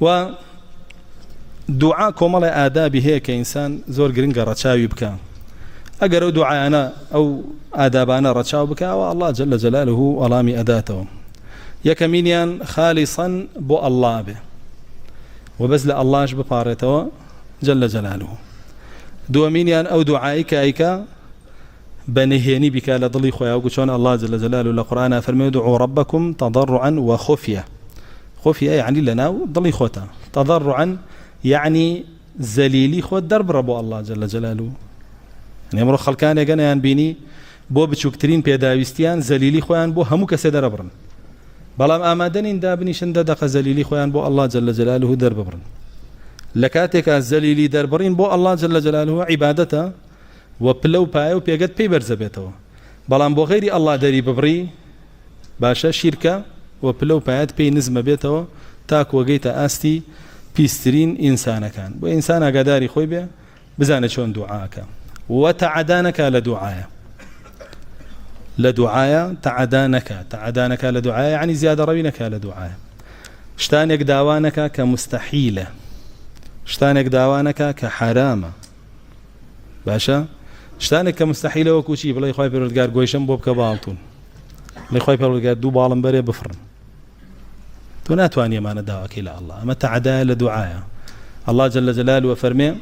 و دعاء كمال آدابه هي كإنسان زور جرينجر رتشاوي بك أجر دعاءنا أو آدابنا رتشاوي بك والله جل جلاله ولامي أداته يكمينيان خالصا بو الله به وبزل الله بفارته جل جلاله دومينيان أو دعائك أيك بنهيني بك لضلي خويا وقشون الله جل جلاله القرآن فرمي ادعوا ربكم تضرعا وخفية خفية يعني لنا ضلي خوتا تضرعا يعني زليلي خود درب ربو الله جل جلاله يعني امرو خلقان يقنا ينبيني بو بچوكترين بيداويستيان زليلي خوان بو همو كسي دربرن بلام آمادنين دابنيشن ددق زليلي خوان بو الله جل جلاله درب برن لكاتك الزليلي دربرين بو الله جل جلاله عبادته وبلو بايو بيقد بيبر زبيته بلام بو غيري الله داري ببري باشا شركة وبلو بايات بي نزم بيته تاك وقيت آستي بيسترين إنسانا كان بو إنسانا قداري خوي بيه بزانة شون دعاك وتعدانك لدعايا تعدانك لدعايا يعني زيادة ربينك لدعايا شتانك داوانك كمستحيلة شتانك داوانك كحرامة باشا شتانك كمستحيلة وكوشي بلا يخوي بيرودقار قويشن بوب كبالتون بلا يخوي بيرودقار دو بالن بري بفرن تو ناتواني ما نداوك إلى الله أما تعدايا لدعايا الله جل جلاله وفرمي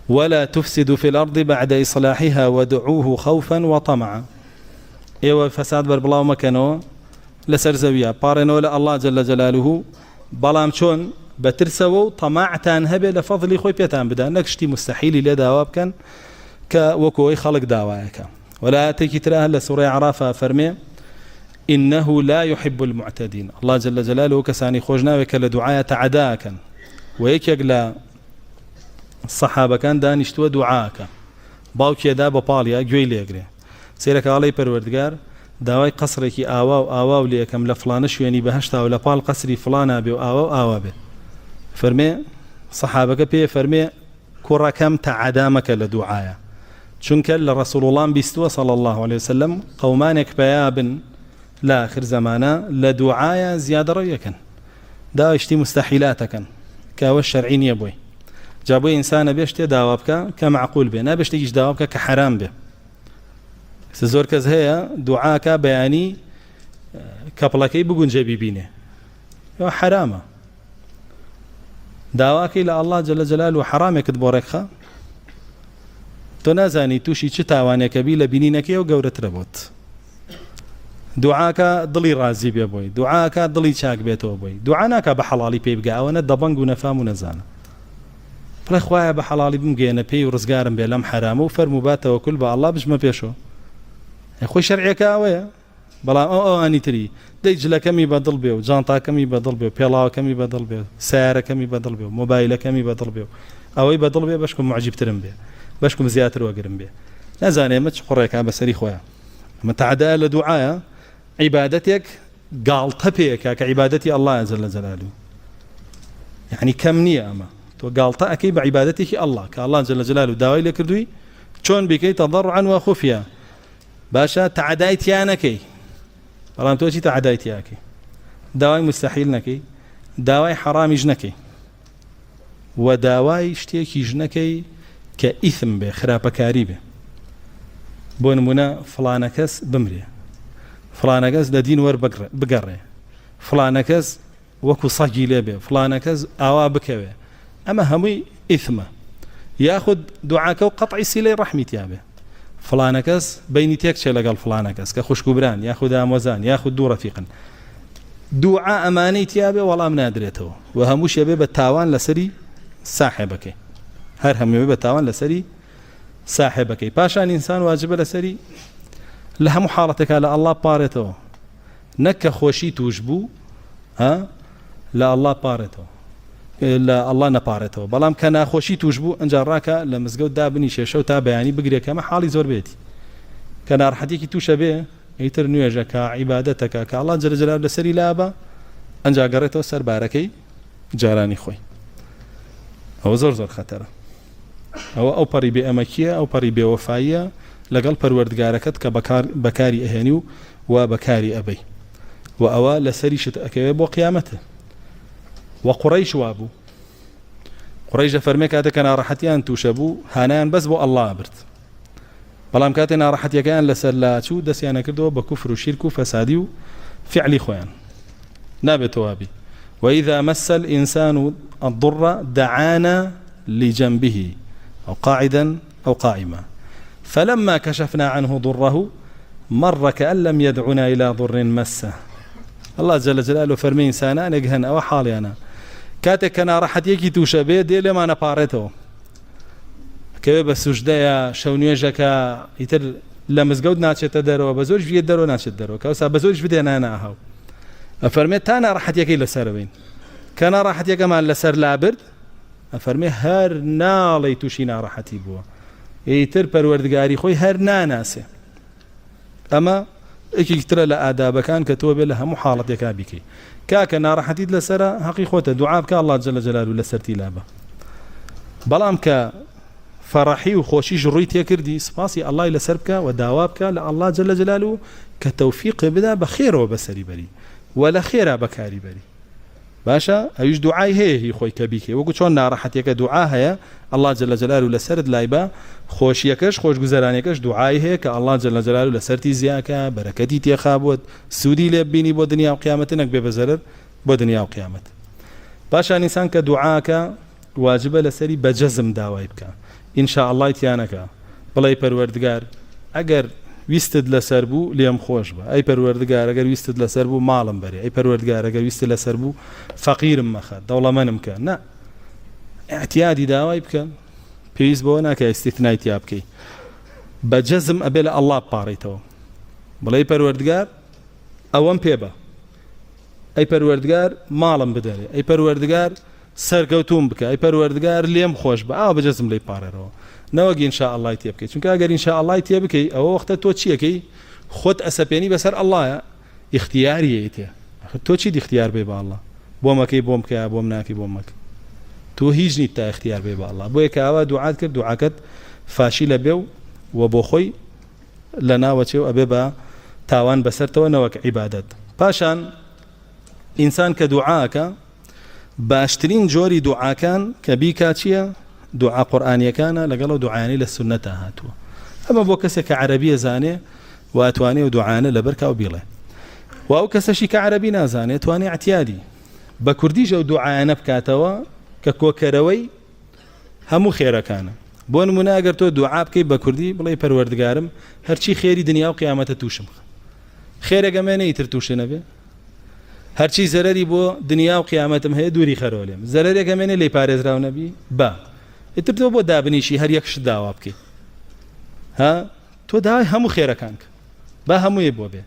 ولا تفسدوا في الأرض بعد إصلاحها ودعوه خوفا وطمعا إيوه فساد بربلاو مكانو لسرزوية بارنو الله جل جلاله بلام شون بترسو طمعتان هبه لفضل خوي بيتان بدا نكشتي مستحيل لداواب كان كوكوي خلق داوايك ولا تكترها لسورة عرافة فرمي إنه لا يحب المعتدين الله جل جلاله كساني خوجنا وكلا دعاية تعداكا ويكيقلا الصحابة كان دانشتوا دعاك باوك يدا بباليا جوي ليقري سيرك علي پروردگار داوای قصرك آواو ليكم لفلانش يعني بهشتا ولا بال قصري فلانا بي آواو به فرمي صحابك بي فرمي كركم تعدامك لدعايا چونك لرسول الله بيستوى صلى الله عليه وسلم قومانك بيابن لا آخر زمانا لدعايا زيادة رأيكن دا اشتي مستحيلاتكن كاو الشرعين يبوي جابوا إنسان بيشتي داوابك كمعقول به نابش تيجي داوابك كحرام به سزور كز هي دعاك بياني كبلكي بقون جبي بينه يو حرامه داواك إلى الله جل جلاله حرامك تبوركها تنازاني توشي چتاوانك بي لبنينك يو قورت ربوت دعاك ضلي رازي بي بوي دعاك ضلي چاك بيتو بوي دعاناك بحلالي بيبقى وانا دبنگ ونفام ونزانه بلا خوايا بحلالي بمقينا بي ورزقارم بي لم حرامه وفرمو باته وكل با الله بجمع بيشو خوي شرعيك اويا بلا اني تري ديجلا كمي بدل بيو جانتا كمي بدل بيو بيلا كمي بدل بيو سياره كمي بدل بيو موبايل كمي بدل بيو اوي بدل بيو باشكم معجب ترم بيه باشكم زياتر وقرم بيه نزاني ما تشقريك بسري خويا ما تعدى لدعاء عبادتك قال طبيك كعبادتي الله جل جلاله يعني كم نيامه تو قالتا اكي بعبادتك الله كالله جل جلاله داوي لك ردوي شلون بكي تضرعا وخفيا باشا تعدايتيانكي بلان توشي تعدايتياكي داوي مستحيل نكي داوي حرام جنكي وداوي اشتيكي جنكي كإثم به خرابكاري به بون منا فلانكس بمري فلانكس لدين ور بقري فلانكس وكو صجي لبه فلانكس اوا بكوي أما همي إثمه يأخذ دعاك وقطع السلة رحمتي به فلانكس بينتيك شيء لقال فلانكس كخش كبران يأخذ أموزان يأخذ دور رفيقا دعاء أماني تيابه والله من أدريته وهموش يبي بالتاوان لسري صاحبك هر هم يبي بالتاوان لسري صاحبك باشان إنسان واجب لسري لها محارتك على الله بارته نك خوشي توجبو ها لا الله بارته لا الله نپارێتەوە بەڵام کە ناخۆشی توش بوو ئەنجا ڕاکە لە مزگەوت دابنی شێشە و تا بەیانی بگرێکەمە حاڵی زۆر بێتی کە ناڕەحەتێکی تووشە بێ ئیتر نوێژەکە عیبادەتەکە کە الله جل جلاله لەسەری لابە ئەنجا گەڕێتەوە سەر بارەکەی جارانی خۆی ئەوە زۆر زۆر خەتەرە ئەو پەڕی بێئەمەکیە ئەو پەڕی بێوەفاییە لەگەڵ پەروەردگارەکەت کە بەکاری ئەهێنی و بەکاری ئەبەی و ئەوە لەسەریشت ئەکەوێ بۆ قیامەتە وقريش وابو قريش فرمي كاتك أنا راحتيان توشبو هانان بس بو الله برد بلام كاتنا راحتي كان لسلا شو دسيانا كردو بكفر وشرك وفساد فعل خوان نابت وابي وإذا مس الإنسان الضر دعانا لجنبه أو قاعدا أو قائما فلما كشفنا عنه ضره مر كأن لم يدعنا إلى ضر مسه الله جل جلاله فرمي إنسانا نجهن أو حالي أنا كاتك أنا راحت يكي توشبه دي لما أنا بارته كيف بسجدة شونيجك يتر لمزجود ناتشة درو بزوج في درو ناتشة درو كوسا بزوج في دينا أنا هاو أفرميت أنا راحت يكي لسربين كان راحت يكي مال لسر لابرد أفرمي هر نالي توشينا راحت يبوا يتر پروردگاری خوي هر ناناسه أما إيكي ترى لآداب كان كتوب لها محالة يكابيكي كاكنا راحت يد لسر حقيقة دعاء الله جل جلاله لسرتي لابا بلام ك فرحي وخوشي جريت يكردي سباسي الله إلى سربك وداوابك لله جل جلاله كتوفيق بدا بخير وبسري بري ولا خير بكاري بري باشا أيش دعاء هي خوي كبيكي وقلت شون راحت يك دعاء هي الله جل جلاله لسرد لايبا خوش يكش خوش جزرانيكش دعاء هي كالله جل جلاله لسرتي زياكا بركتي تيخابود سودي لبيني بدنيا وقيامتك ببزرر بدنيا وقيامت باشا إنسان كدعاءك واجب لسري بجزم داويبك إن شاء الله تيانك بلاي پروردگار اگر ويستد لسربو ليم خوش با اي پروردگار اگر ويستد لسربو مالم بري اي پروردگار اگر ويستد لسربو فقير مخد دولة منم كان نا اعتيادي داوي بك بيز بونا كاستثناء تيابكي بجزم ابل الله باريتو بلاي پروردگار اوام بيبا اي پروردگار مالم بداري اي پروردگار سرکەوتوم بکە ئەی پەروەردگار لێم خۆش بە ئاو بەجەزم لێی پارێرەوە نەوەگی ئینشاء الله تێ بکەیت چونکە ئەگەر ئینشاء الله تێ بکەی ئەوە وەختە تۆ چیەکەی خۆت ئەسەپێنی بەسەر ئەڵڵایە اختیاریە تێ تۆ چی اختیار بێ بە ئەڵڵا بۆ مەکەی بۆم بکە بۆم ناکەی بۆم مەکە تۆ هیچ نیت تا اختیار بێ بە ئەڵڵا بۆیە کە ئەوە دوعات کرد دوعاکەت فاشیلە بێ و بۆ خۆی لە ناوەچێ و ئەبێ بە تاوان بەسەرتەوە نەوەک عیبادەت پاشان ئینسان کە دوعاکە باشترين جوري دعاء كان كبيكاتشيا دعاء قرآني كان لقالوا دعاني للسنة هاتوا أما بوكسي كعربية زاني وأتواني ودعاني لبركة وبيله وأوكسشي كعربي نازاني تواني اعتيادي بكردي جو دعاء نبكاتوا ككوكروي همو خير كان بون مناقر تو دعاء بكي بكردي بلاي پروردگارم هرچی خيري دنيا وقيامته توشم خير جماني ترتوش نبي هرچی زرری بو دنیا و قیامتم هەیە دووری خەرۆلێم زەرەرێک ئەمێنێ لێی پارێزراو نەبی با ئیتر تۆ بۆ دابنیشی هەر یەکش داوا بکەی ها تۆ داوای هەموو خێرەکان کە با هەموویە بۆ بێ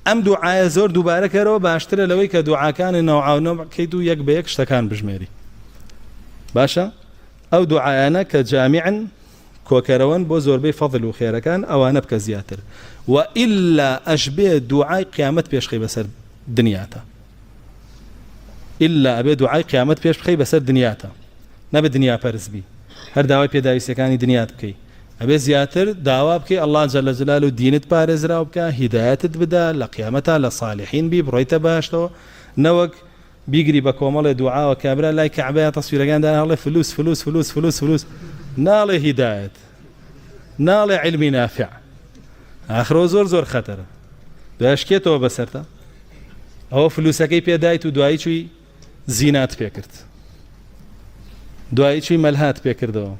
ئەم دوعایە زۆر دووبارە کەرەوە باشترە لەوەی کە دوعاکانی نەوعاونەوە بکەیت و یەک بە یەک شتەکان بژمێری باشە ئەو دوعایانە کە جامیعن کۆکەرەوەن بۆ زۆربەی فەضل و خێرەکان ئەوانە بکە زیاتر و ئیلا ئەشبێ دوعای قیامەت پێشخەی بەسەر دنیاتە إلا أبي دعاء قيامت بيش بخي بسر دنياتا نبي دنيا فرز بي هر دعوة بيداوي سكاني دنيات بكي أبي زياتر دعوة بكي الله جل جلاله دينت بارز راو بكا هدايات بدا لقيامتا لصالحين بي برويتا باشتو نوك بيجري بكومال دعاء وكابرا لا كعباية تصوير كان ده الله فلوس فلوس فلوس فلوس فلوس نالي هدايات نالي علم نافع آخر زور زور خطر باش كيتو بسرتا أو فلوسكي بيدايت ودعاي شوي زینات پێکرد دوایی چوی مەلهات پێکردەوە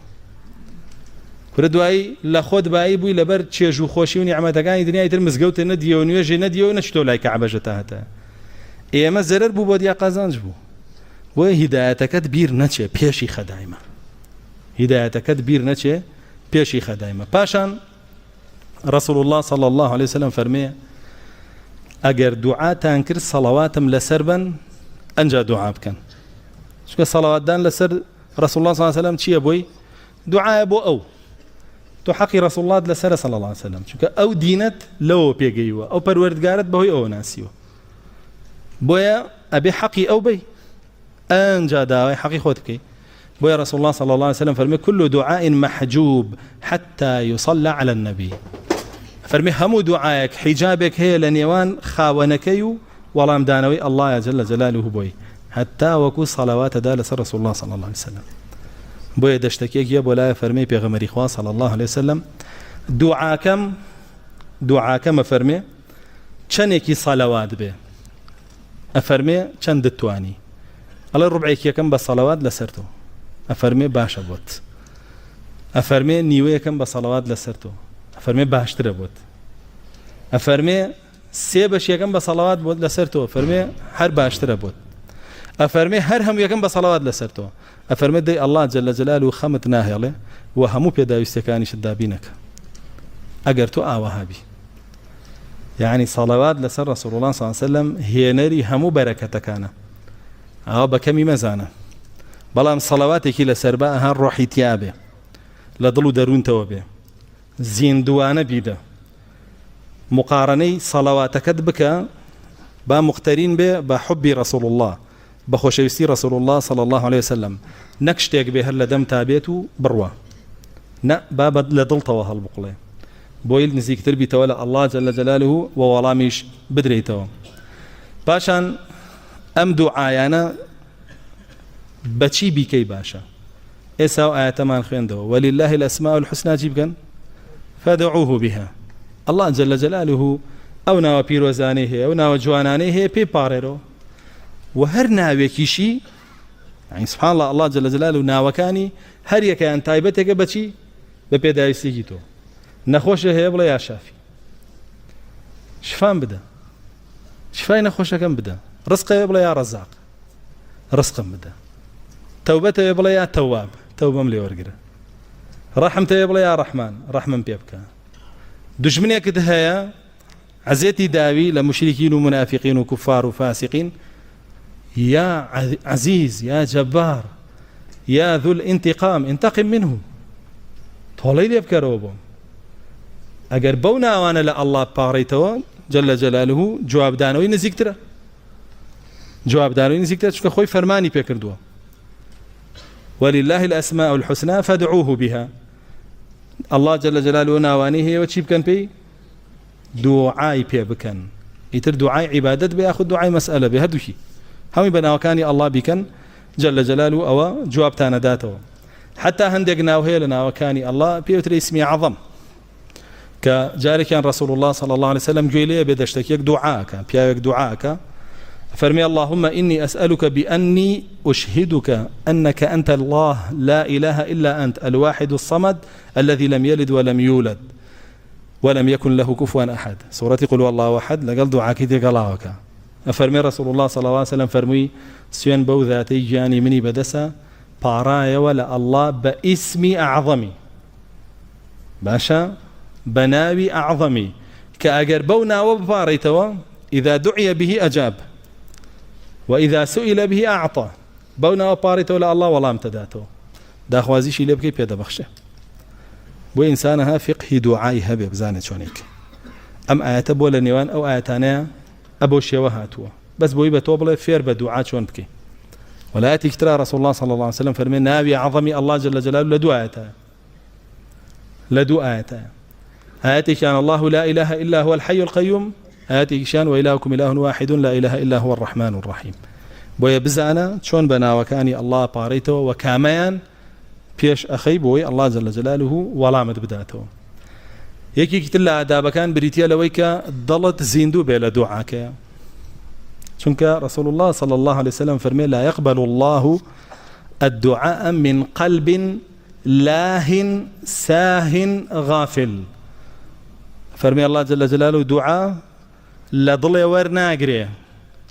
کورە دوایی لە خۆت بایی بووی لەبەر چێژ و خۆشی و نیعمەتەکانی دنیای تر مزگەوتە نەدیە و نوێژێ نەدیە و نەچتۆ لای کەعبەژە تا هەتا ئێمە زەرەر بوو بۆ دیا قازانج بوو بۆیە هیدایەتەکەت بیر نەچێ پێشی خەدایمە هیدایەتەکەت بیر نەچێ پێشی خەدایمە پاشان رسول الله صلى الله عليه وسلم فەرمێ ئەگەر دوعاتان کرد سەڵەواتم لەسەر بن أنجا دعاء بكن شو كصلوات دان لسر رسول الله صلى الله عليه وسلم شيء أبوي دعاء أبو أو تحقي رسول الله لسر صلى الله عليه وسلم شو كأو دينت لو بيجيوا أو برورد قارت بهوي أو ناسيو بويا أبي حقي أو بي أنجا دعاء حقي خودك بويا رسول الله صلى الله عليه وسلم فرمي كل دعاء محجوب حتى يصلى على النبي فرمي همو دعائك حجابك هي لنيوان خاونكيو والله مدانوي الله جل جلاله بوي حتى وكو صلوات دا لسر رسول الله صلى الله عليه وسلم بويا دشتكيك يا بولا فرمي بيغمري خوا صلى الله عليه وسلم دعاكم فرمي چنێکی صلوات بێ ئەفەرمێ چەند دەتوانی ئەڵێ ڕوبعێکیەکەم بە صلوات لەسەر تۆ ئەفەرمێ باشە بۆت ئەفەرمێ نیوەیەکەم بە صلوات لەسەر تۆ ئەفەرمێ باشترە بۆت ئەفەرمێ سێ بەشیەکەم بە صلوات بۆت لەسەر تۆ ئەفەرمێ هەر باشترە بۆت ئەفەرمێ هەر هەموویەکەم بە صلوات لەسەر تۆ ئەفەرمێ دەی الله جل جلاله خەمت ناهێڵێ و هەموو پێداویستەکانیشت دابینەکە ئەگەر تۆ ئاوەهابی يعني صلوات لسر رسول الله صلى الله عليه وسلم هي نري همو بركتكانا بكمي مزانا بلام صلواتك لسر بقى روحي تيابه لضلو درون توبه زيندوانا بيدا مقارني صلواتك بك با مقترين به بحب رسول الله بخوشويستي رسول الله صلى الله عليه وسلم نكشتك به لدم تابيته بروا نا باب لضل توها البقلي بويل نزيك تربي تولى الله جل جلاله وولاميش بدريتو باشان ام دعايانا بچي بكي باشا اساو ايتمان خويندو ولله الاسماء الحسنى جيبكن فادعوه بها الله جل جلاله او ناو بيروزانيه او ناو جوانانيه بي باريرو وهر ناويكيشي يعني سبحان الله الله جل جلاله ناوكاني هر يكان تايبتك بچي بپيدايسيتو نخوشه هي بلا يا شافي شفان بدا شفاي نخوشه كم بدا رزقه بلا يا رزاق رزق بدا توبته بلا يا تواب توبه ملي ورقره رحمته بلا يا رحمن رحمن بيبكى دجمني كدهيا عزيتي داوي لمشركين ومنافقين وكفار وفاسقين يا عزيز يا جبار يا ذو الانتقام انتقم منه طولي يبكى روبهم اگر بونا وانا لا الله باريتو جل جلاله جواب دانوي نزيكتره جواب دانوي نزيكتره شكو خوي فرماني بكردوا ولله الاسماء الحسنى فادعوه بها الله جل جلاله ناوانيه وتشيب كان بي دعاء بي بكن يتر دعاء عبادت بياخذ دعاء مساله بهدوشي هم بنا كان الله بكن جل جلاله او جواب تانا داته حتى هندقنا وهي لنا وكان الله بيوتر اسمي عظم كجاري كان رسول الله صلى الله عليه وسلم جيليه بدشتكيك دعاءك بياك دعاءك فرمي اللهم إني أسألك بأني أشهدك أنك أنت الله لا إله إلا أنت الواحد الصمد الذي لم يلد ولم يولد ولم يكن له كفوا أحد سورة قل والله أحد لقل دعاك ديك الله فرمي رسول الله صلى الله عليه وسلم فرمي سيان بو ذاتي جاني مني بدسا بارايا ولا الله باسمي أعظمي باشا بناوي أعظمي كأجر بونا وباريتوا إذا دعي به أجاب وإذا سئل به أعطى بونا وباريتوا لا الله ولا امتداته دا خوازيش اللي بكي بيدا بخشه بو إنسانها فقه دعائي هبه بزانت شونيك أم آيات بولا نيوان أو آياتانيا أبو شيوهاتوا بس بو يبتوبله فير بدعاء شون بكي ولا يأتي كترى رسول الله صلى الله عليه وسلم فرمي ناوي عظمي الله جل جلاله لدو آياتا آياتي كان الله لا إله إلا هو الحي القيوم آياتي كان وإلهكم إله واحد لا إله إلا هو الرحمن الرحيم بويا بزانا شون بنا وكاني الله باريته وكامان بيش أخي بوي الله جل جلاله ولامد بداته يكي كتلا عدابا كان بريتيا لويكا ضلت زيندو بلا دعاك شنك رسول الله صلى الله عليه وسلم فرمي لا يقبل الله الدعاء من قلب لاه ساه غافل فرمي الله جل جلاله دعاء لضل ورناقري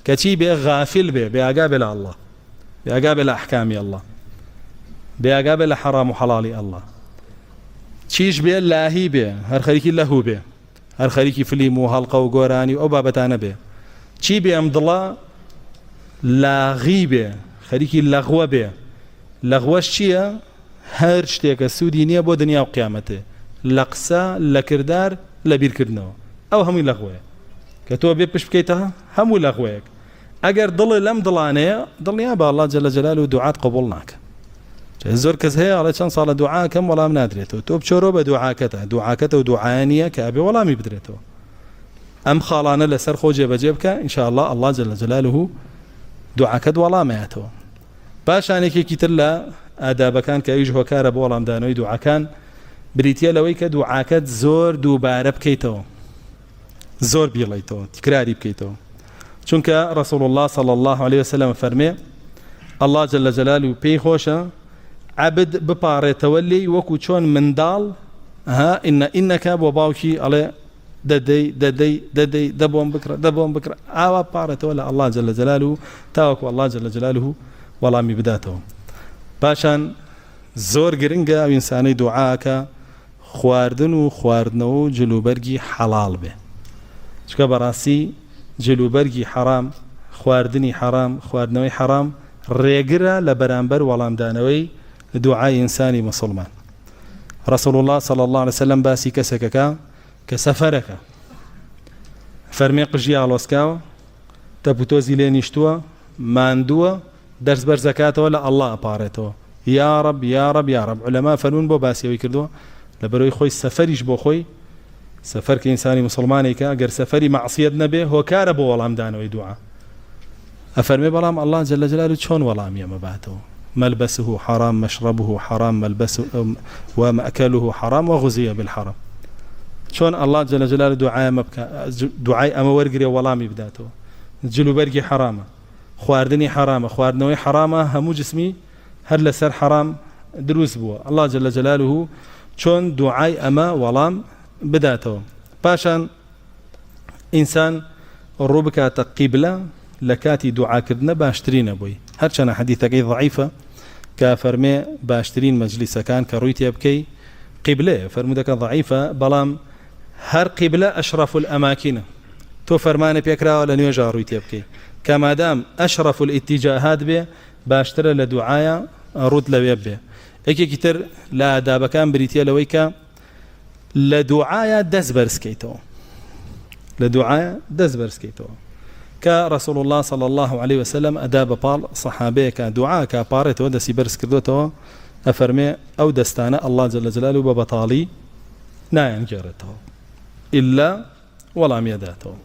كتي بي غافل بي بيقابل الله بيقابل أحكام الله بيقابل حرام وحلال الله تشيش بي لاهي بي هر خريكي له بي هر خريكي فليمو هلقه وقوراني أو بابتانا بي تشي بي أمضلا لاغي بي خريكي لغوة بي لغوش چيا هر شتيك سودينية بو دنيا وقيامته لقسا لكردار لبير كردنو او همي لغوه كتو بيبش بكيتها همو لغويك اگر ضل لم ضلانه ضل با الله جل جلاله دعاء قبولناك زور كز هي على كان صار دعاء كم ولا منادريته تو بشورو بدعاكته ودعانيه كابي ولا مي بدريته ام خالانا لسر خوجه بجيبك ان شاء الله الله جل جلاله دوعاکەت وەڵامەیەتەوە. پاشانێکێکی تر لە ئادابەکان کە ئەویش هۆکارە بۆ وەڵامدانەوەی دوعاکان بریتە لەوەی کە دوعاکەت زۆر دووبارە بکەیتەوە، زۆر بیڵیتەوە، تکراری بکەیتەوە. چونکە رسول الله صلى الله عليه وسلم فەرمێ الله جل جلاله پێی خۆشە عەبد بپارێتەوە لێی وەکو چۆن منداڵ ئینەکە بۆ باوکی ئەڵێ دەدەی دەبۆم بکرە ئاوا پارێتەوە لە الله جل جلاله تاوەکو الله جل جلاله وەڵامی بداتەوە. پاشان زۆر گرنگە ئەو ئینسانەی دوعاکە خواردن و خواردنەوە و جلوبەرگی حەڵاڵ بێ. چکە بەڕاستی جلوبەرگی حەرام، خواردنی حەرام، خواردنەوەی حەرام ڕێگرە لە بەرامبەر وەڵامدانەوەی دوعای ئینسانی مسلمان. رسول الله صلى الله عليه وسلم باسی کەسێکەکە کە سەفەرەکە فەرمێ قژی ئاڵۆسکاوە تەپوتۆزی لێ نیشتووە ماندووە دەرس بەرزەکاتەوە لە ئەڵڵا ئەپارێتەوە یا رب یا رب یا رب. علەما فەرموون بۆ باسیەوەی کردووە لەبەرەوەی خۆی سەفەریش بۆ خۆی سەفەر کە ئینسانی مسلمانێکە ئەگەر سەفەری مەعسیەت نەبێ هۆکارە بۆ وەڵامدانەوەی دوعا. ئەفەرمێ بەڵام الله جل جلاله چۆن وەڵامی ئەمە باتەوە؟ ملبسه حرام مشربه حرام ملبسه ومأكله حرام وغذي بالحرام. چۆن الله جل جلاله دوعای ئەمە وەرگرێ وەڵامی بداتەوە؟ جلوبەرگی حرامە، خواردنی حرامە، خواردنەوەی حرامە، هەموو جسمی هەر لەسەر حرام دروست بووە. الله جل جلاله چۆن دوعای ئەمە وەڵام بداتەوە. پاشان ئینسان ڕوو بکاتە قیبلە لە کاتی دوعاکردنە باشترینە بووی. هەرچەنە حەدیثەکەی ضعیفە کە فەرمێ باشترین مەجلیسەکان کە ڕووی تێ بکەی قیبلەیە. فەرمودەکە ضعیفە بەڵام هەر قیبلە ئەشرەف الئەماکینە. تۆ فەرمانە پێکراوە لە نوێژا ڕووی تێ بکەی کە مادام ئەشرەف الئیتیجاهات بێ باشترە لە دوعایە ڕووت لەوێ بێ. یەکێکی تر لە ئادابەکان بریتە لەوەی کە لە دوعایە دەست بەرزکەیتەوە، لە دوعایە دەست بەرزکەیتەوە کە رسول الله صلى الله عليه وسلم ئەدا بەپاڵ سەحابەیەکە دوعاکە پارێتەوە دەستی بەرز کردوێتەوە ئەفەرمێ ئەو دەستانە الله جل جلاله بە بەتاڵی نایەنگێڕێتەوە ئیلا وەڵامیەداتەوە.